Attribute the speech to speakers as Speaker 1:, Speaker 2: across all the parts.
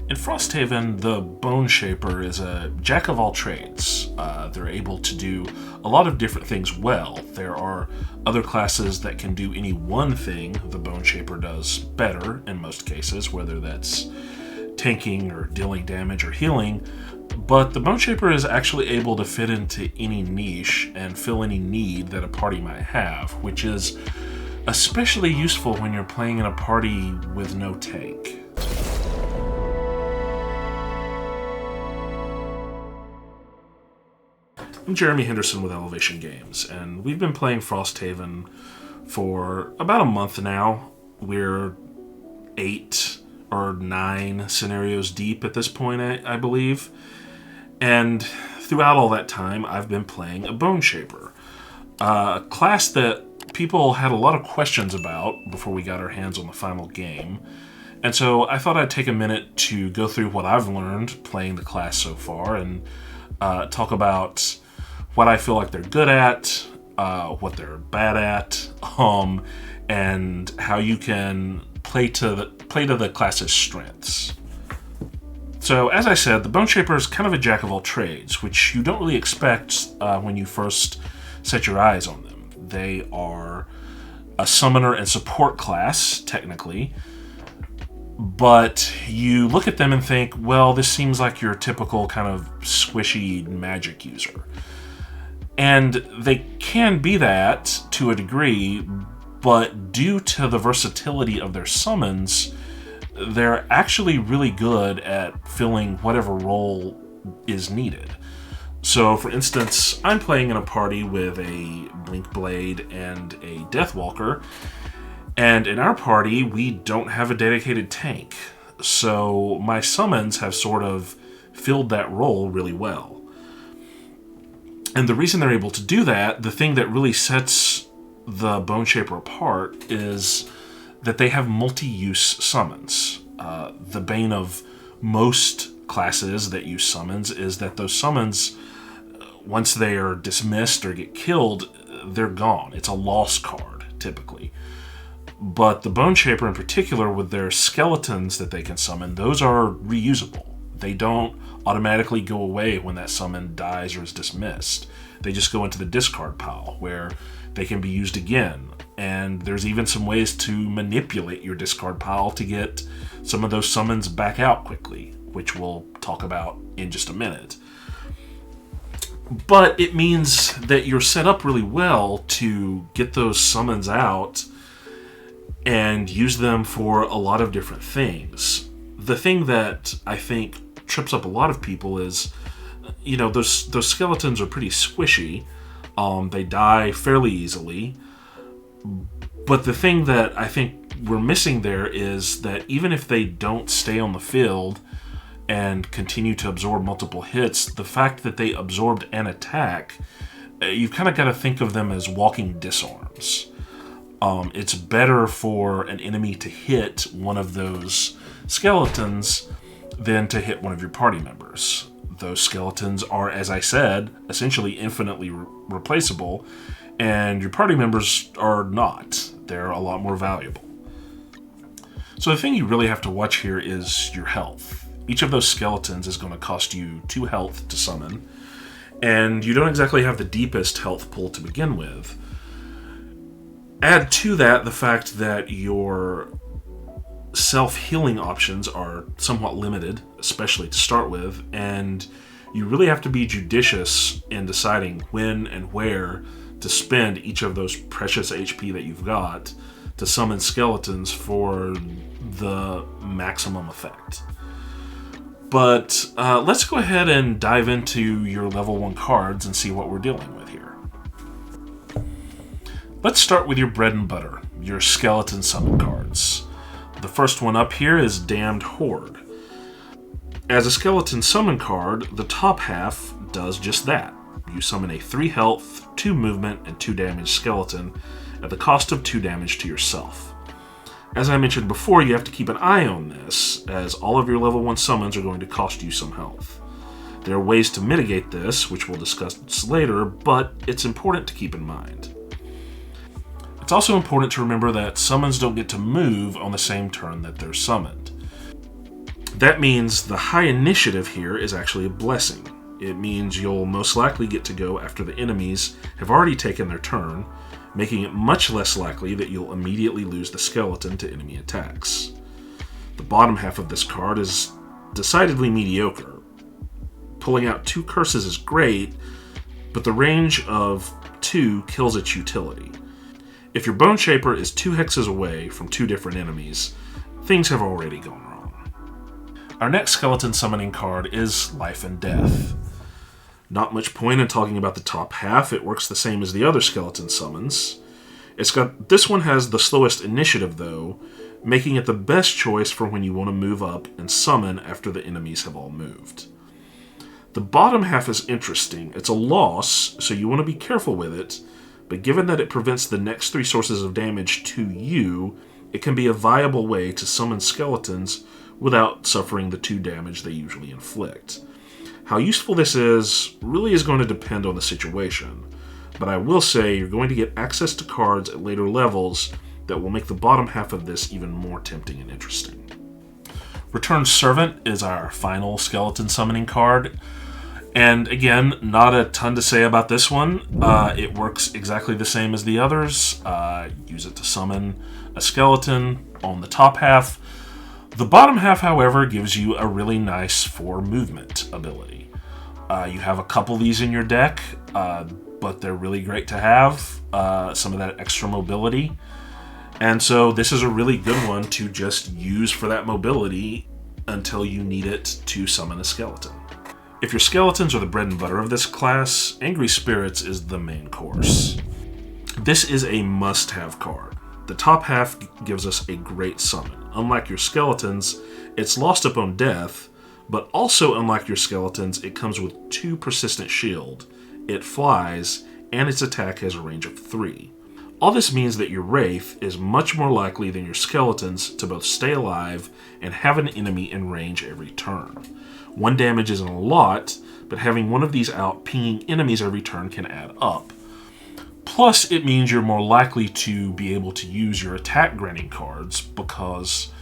Speaker 1: In Frosthaven, the Boneshaper is a jack of all trades. They're able to do a lot of different things well. There are other classes that can do any one thing the Boneshaper does better in most cases, whether that's tanking or dealing damage or healing, but the Boneshaper is actually able to fit into any niche and fill any need that a party might have, which is especially useful when you're playing in a party with no tank. I'm Jeremy Henderson with Elevation Games, and we've been playing Frosthaven for about a month now. We're 8 or 9 scenarios deep at this point, I believe. And throughout all that time, I've been playing a Boneshaper, a class that people had a lot of questions about before we got our hands on the final game. And so I thought I'd take a minute to go through what I've learned playing the class so far and talk about what I feel like they're good at, what they're bad at, and how you can play to the class's strengths. So, as I said, the Boneshaper is kind of a jack of all trades, which you don't really expect when you first set your eyes on them. They are a summoner and support class, technically, but you look at them and think, well, this seems like your typical kind of squishy magic user. And they can be that to a degree, but due to the versatility of their summons, they're actually really good at filling whatever role is needed. So, for instance, I'm playing in a party with a Blink Blade and a Deathwalker, and in our party, we don't have a dedicated tank. So my summons have sort of filled that role really well. And the reason they're able to do that, the thing that really sets the Boneshaper apart, is that they have multi-use summons. The bane of most classes that use summons is that those summons, once they are dismissed or get killed, they're gone. It's a lost card, typically. But the Boneshaper in particular, with their skeletons that they can summon, those are reusable. They don't automatically go away when that summon dies or is dismissed. They just go into the discard pile, where they can be used again. And there's even some ways to manipulate your discard pile to get some of those summons back out quickly, which we'll talk about in just a minute. But it means that you're set up really well to get those summons out and use them for a lot of different things. The thing that I think trips up a lot of people is, those skeletons are pretty squishy. They die fairly easily. But the thing that I think we're missing there is that even if they don't stay on the field and continue to absorb multiple hits, the fact that they absorbed an attack, you've kind of got to think of them as walking disarms. It's better for an enemy to hit one of those skeletons than to hit one of your party members. Those skeletons are, as I said, essentially infinitely replaceable, and your party members are not. They're a lot more valuable. So the thing you really have to watch here is your health. Each of those skeletons is going to cost you 2 health to summon, and you don't exactly have the deepest health pool to begin with. Add to that the fact that your self-healing options are somewhat limited, especially to start with, and you really have to be judicious in deciding when and where to spend each of those precious HP that you've got to summon skeletons for the maximum effect. But let's go ahead and dive into your level 1 cards and see what we're dealing with here. Let's start with your bread and butter, your skeleton summon cards. The first one up here is Damned Horg. As a skeleton summon card, the top half does just that. You summon a 3 health, 2 movement, and 2 damage skeleton at the cost of 2 damage to yourself. As I mentioned before, you have to keep an eye on this, as all of your level 1 summons are going to cost you some health. There are ways to mitigate this, which we'll discuss later, but it's important to keep in mind. It's also important to remember that summons don't get to move on the same turn that they're summoned. That means the high initiative here is actually a blessing. It means you'll most likely get to go after the enemies have already taken their turn, making it much less likely that you'll immediately lose the skeleton to enemy attacks. The bottom half of this card is decidedly mediocre. Pulling out 2 curses is great, but the range of 2 kills its utility. If your Boneshaper is 2 hexes away from 2 different enemies, things have already gone wrong. Our next skeleton summoning card is Life and Death. Not much point in talking about the top half, it works the same as the other skeleton summons. This one has the slowest initiative though, making it the best choice for when you want to move up and summon after the enemies have all moved. The bottom half is interesting. It's a loss, so you want to be careful with it, but given that it prevents the next 3 sources of damage to you, it can be a viable way to summon skeletons without suffering the 2 damage they usually inflict. How useful this is really is going to depend on the situation, but I will say you're going to get access to cards at later levels that will make the bottom half of this even more tempting and interesting. Returned Servant is our final skeleton summoning card, and again, not a ton to say about this one. It works exactly the same as the others. Use it to summon a skeleton on the top half. The bottom half, however, gives you a really nice 4 movement ability. You have a couple of these in your deck, but they're really great to have, some of that extra mobility. And so this is a really good one to just use for that mobility until you need it to summon a skeleton. If your skeletons are the bread and butter of this class, Angry Spirits is the main course. This is a must-have card. The top half gives us a great summon. Unlike your skeletons, it's lost upon death, but also unlike your skeletons, it comes with 2 persistent shield, it flies, and its attack has a range of 3. All this means that your Wraith is much more likely than your skeletons to both stay alive and have an enemy in range every turn. 1 damage isn't a lot, but having one of these out pinging enemies every turn can add up. Plus, it means you're more likely to be able to use your attack granting cards because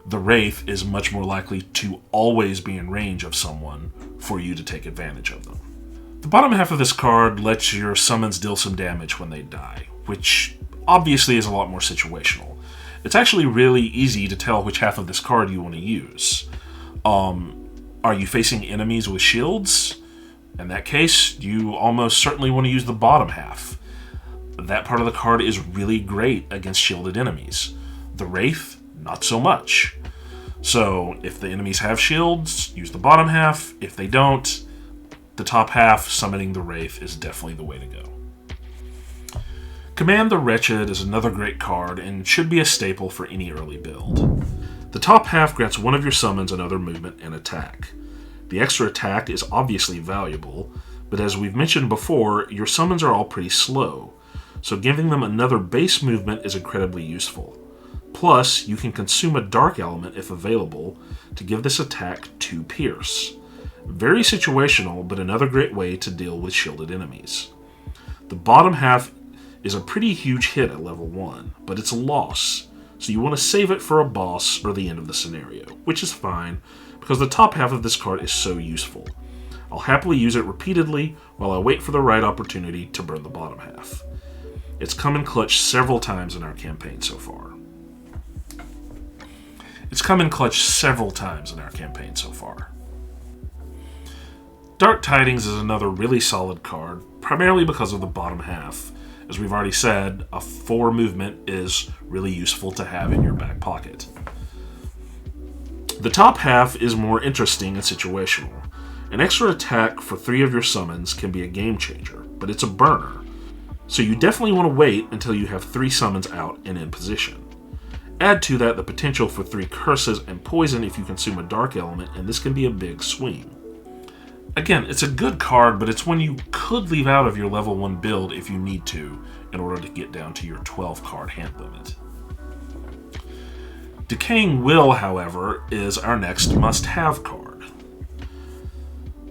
Speaker 1: the Wraith is much more likely to always be in range of someone for you to take advantage of them. The bottom half of this card lets your summons deal some damage when they die, which obviously is a lot more situational. It's actually really easy to tell which half of this card you want to use. Are you facing enemies with shields? In that case, you almost certainly want to use the bottom half. That part of the card is really great against shielded enemies. The Wraith, not so much. So, if the enemies have shields, use the bottom half. If they don't, the top half, summoning the Wraith, is definitely the way to go. Command the Wretched is another great card and should be a staple for any early build. The top half grants one of your summons another movement and attack. The extra attack is obviously valuable, but as we've mentioned before, your summons are all pretty slow, so giving them another base movement is incredibly useful. Plus, you can consume a dark element if available to give this attack 2 pierce. Very situational, but another great way to deal with shielded enemies. The bottom half is a pretty huge hit at level 1, but it's a loss, so you want to save it for a boss or the end of the scenario, which is fine, because the top half of this card is so useful. I'll happily use it repeatedly while I wait for the right opportunity to burn the bottom half. It's come in clutch several times in our campaign so far. Dark Tidings is another really solid card, primarily because of the bottom half. As we've already said, a 4 movement is really useful to have in your back pocket. The top half is more interesting and situational. An extra attack for 3 of your summons can be a game changer, but it's a burner. So you definitely want to wait until you have 3 summons out and in position. Add to that the potential for 3 curses and poison if you consume a dark element, and this can be a big swing. Again, it's a good card, but it's one you could leave out of your level 1 build if you need to, in order to get down to your 12 card hand limit. Decaying Will, however, is our next must-have card.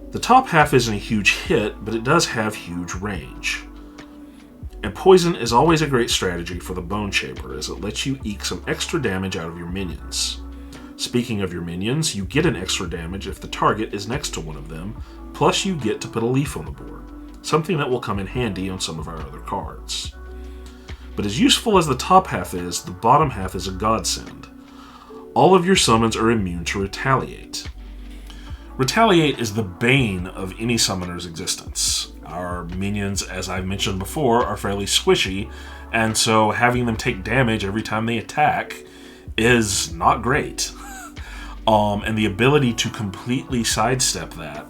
Speaker 1: The top half isn't a huge hit, but it does have huge range. And poison is always a great strategy for the Boneshaper, as it lets you eke some extra damage out of your minions. Speaking of your minions, you get an extra damage if the target is next to one of them, plus you get to put a leaf on the board, something that will come in handy on some of our other cards. But as useful as the top half is, the bottom half is a godsend. All of your summons are immune to Retaliate. Retaliate is the bane of any summoner's existence. Our minions, as I've mentioned before, are fairly squishy, and so having them take damage every time they attack is not great. And the ability to completely sidestep that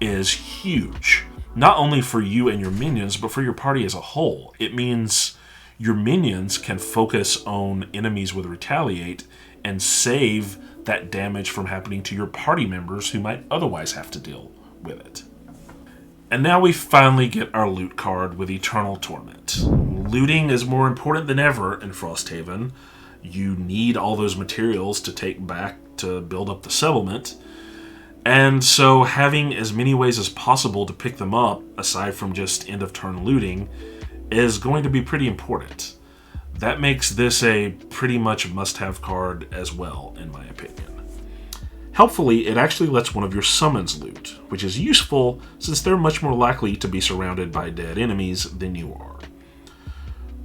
Speaker 1: is huge. Not only for you and your minions, but for your party as a whole. It means your minions can focus on enemies with Retaliate and save that damage from happening to your party members who might otherwise have to deal with it. And now we finally get our loot card with Eternal Torment. Looting is more important than ever in Frosthaven. You need all those materials to take back to build up the settlement. And so having as many ways as possible to pick them up, aside from just end of turn looting, is going to be pretty important. That makes this a pretty much must-have card as well, in my opinion. Helpfully, it actually lets one of your summons loot, which is useful since they're much more likely to be surrounded by dead enemies than you are.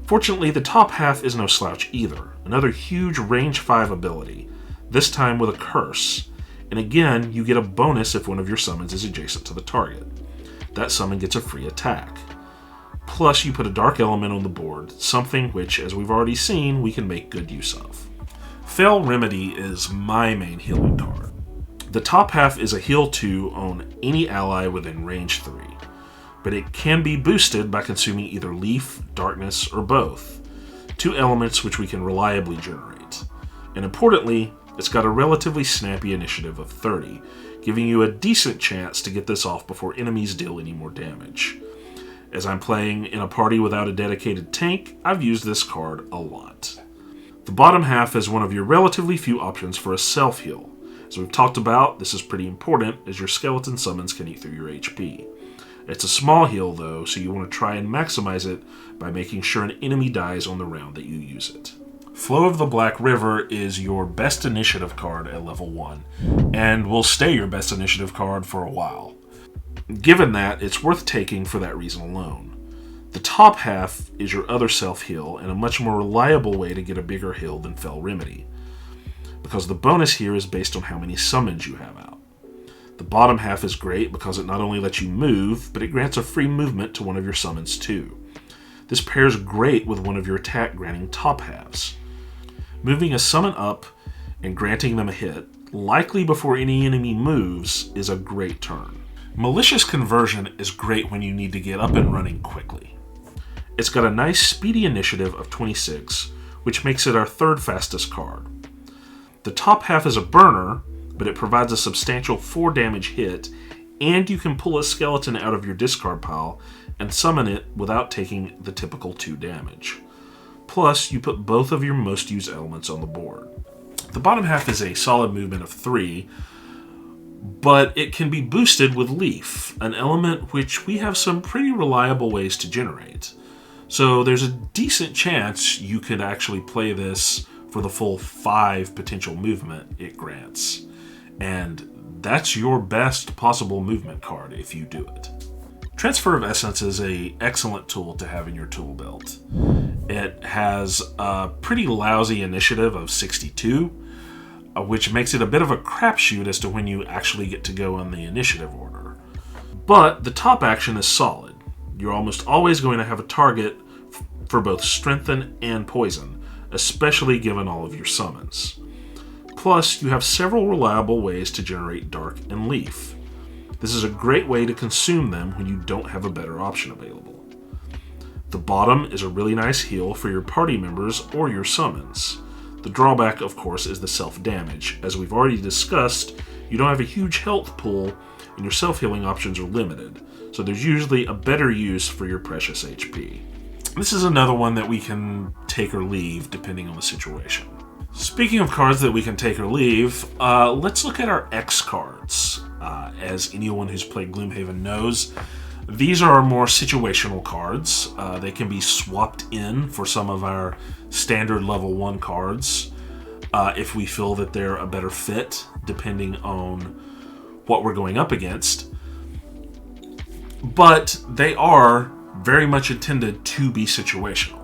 Speaker 1: Fortunately, the top half is no slouch either. Another huge range 5 ability, this time with a curse. And again, you get a bonus if one of your summons is adjacent to the target. That summon gets a free attack. Plus, you put a dark element on the board, something which, as we've already seen, we can make good use of. Fell Remedy is my main healing card. The top half is a heal 2 on any ally within range 3. But it can be boosted by consuming either Leaf, Darkness, or both, 2 elements which we can reliably generate. And importantly, it's got a relatively snappy initiative of 30, giving you a decent chance to get this off before enemies deal any more damage. As I'm playing in a party without a dedicated tank, I've used this card a lot. The bottom half is one of your relatively few options for a self-heal. As we've talked about, this is pretty important as your skeleton summons can eat through your HP. It's a small heal though, so you want to try and maximize it by making sure an enemy dies on the round that you use it. Flow of the Black River is your best initiative card at level 1, and will stay your best initiative card for a while. Given that, it's worth taking for that reason alone. The top half is your other self-heal, and a much more reliable way to get a bigger heal than Fell Remedy, because the bonus here is based on how many summons you have out. The bottom half is great because it not only lets you move, but it grants a free movement to one of your summons too. This pairs great with one of your attack granting top halves. Moving a summon up and granting them a hit, likely before any enemy moves, is a great turn. Malicious Conversion is great when you need to get up and running quickly. It's got a nice speedy initiative of 26, which makes it our 3rd fastest card. The top half is a burner, but it provides a substantial 4 damage hit, and you can pull a skeleton out of your discard pile and summon it without taking the typical 2 damage. Plus, you put both of your most used elements on the board. The bottom half is a solid movement of 3, but it can be boosted with Leaf, an element which we have some pretty reliable ways to generate. So there's a decent chance you could actually play this for the full 5 potential movement it grants. And that's your best possible movement card if you do it. Transfer of Essence is an excellent tool to have in your tool belt. It has a pretty lousy initiative of 62, which makes it a bit of a crapshoot as to when you actually get to go in the initiative order. But the top action is solid. You're almost always going to have a target for both Strengthen and Poison, especially given all of your summons. Plus, you have several reliable ways to generate Dark and Leaf. This is a great way to consume them when you don't have a better option available. The bottom is a really nice heal for your party members or your summons. The drawback, of course, is the self-damage. As we've already discussed, you don't have a huge health pool and your self-healing options are limited, so there's usually a better use for your precious HP. This is another one that we can take or leave depending on the situation. Speaking of cards that we can take or leave, let's look at our X cards. As anyone who's played Gloomhaven knows, these are more situational cards. They can be swapped in for some of our standard level 1 cards. if we feel that they're a better fit, depending on what we're going up against. But they are very much intended to be situational.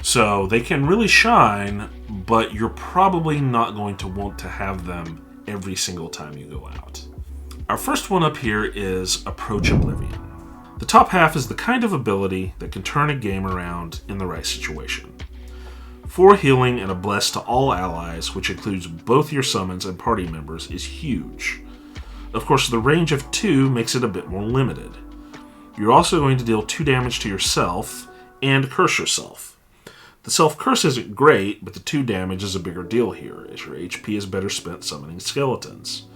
Speaker 1: So they can really shine, but you're probably not going to want to have them every single time you go out. Our first one up here is Approach Oblivion. The top half is the kind of ability that can turn a game around in the right situation. 4 healing and a bless to all allies, which includes both your summons and party members, is huge. Of course, the range of 2 makes it a bit more limited. You're also going to deal 2 damage to yourself and curse yourself. The self-curse isn't great, but the 2 damage is a bigger deal here, as your HP is better spent summoning skeletons.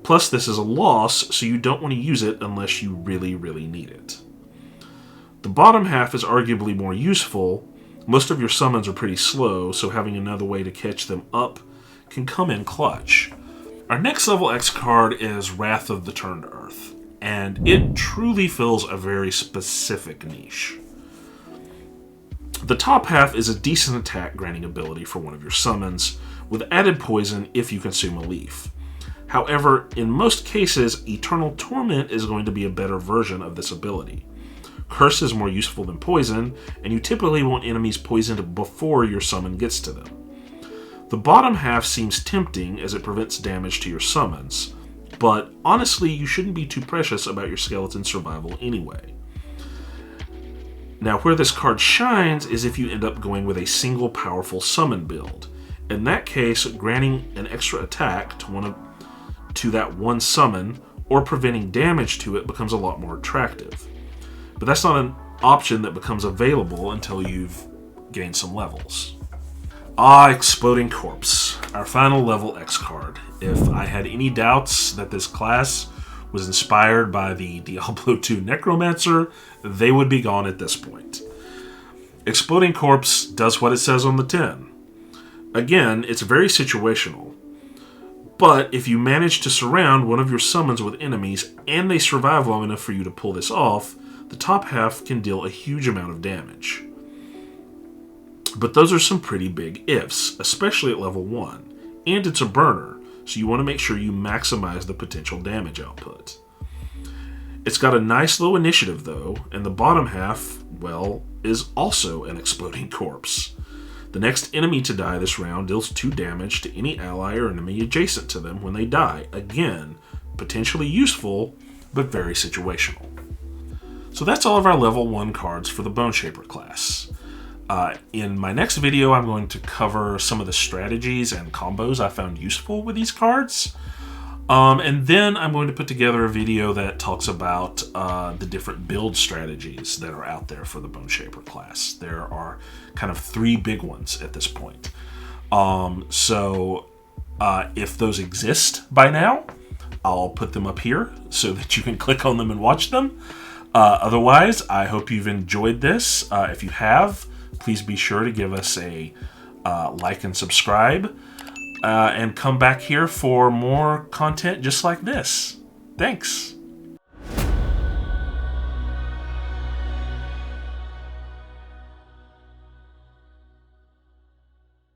Speaker 1: Plus, this is a loss, so you don't want to use it unless you really, really need it. The bottom half is arguably more useful. Most of your summons are pretty slow, so having another way to catch them up can come in clutch. Our next level X card is Wrath of the Turned Earth, and it truly fills a very specific niche. The top half is a decent attack granting ability for one of your summons, with added poison if you consume a leaf. However, in most cases, Eternal Torment is going to be a better version of this ability. Curse is more useful than poison, and you typically want enemies poisoned before your summon gets to them. The bottom half seems tempting as it prevents damage to your summons, but honestly, you shouldn't be too precious about your skeleton's survival anyway. Now, where this card shines is if you end up going with a single powerful summon build. In that case, granting an extra attack to that one summon or preventing damage to it becomes a lot more attractive. But that's not an option that becomes available until you've gained some levels. Exploding Corpse, our final level X card. If I had any doubts that this class was inspired by the Diablo 2 Necromancer, they would be gone at this point. Exploding Corpse does what it says on the tin. Again, it's very situational. But if you manage to surround one of your summons with enemies and they survive long enough for you to pull this off, the top half can deal a huge amount of damage. But those are some pretty big ifs, especially at level 1. And it's a burner, so you want to make sure you maximize the potential damage output. It's got a nice low initiative though, and the bottom half, well, is also an Exploding Corpse. The next enemy to die this round deals 2 damage to any ally or enemy adjacent to them when they die. Again, potentially useful, but very situational. So that's all of our level 1 cards for the Boneshaper class. In my next video, I'm going to cover some of the strategies and combos I found useful with these cards. And then I'm going to put together a video that talks about the different build strategies that are out there for the Boneshaper class. There are kind of 3 big ones at this point. If those exist by now, I'll put them up here so that you can click on them and watch them. Otherwise, I hope you've enjoyed this. If you have, please be sure to give us a like and subscribe. And come back here for more content just like this. Thanks.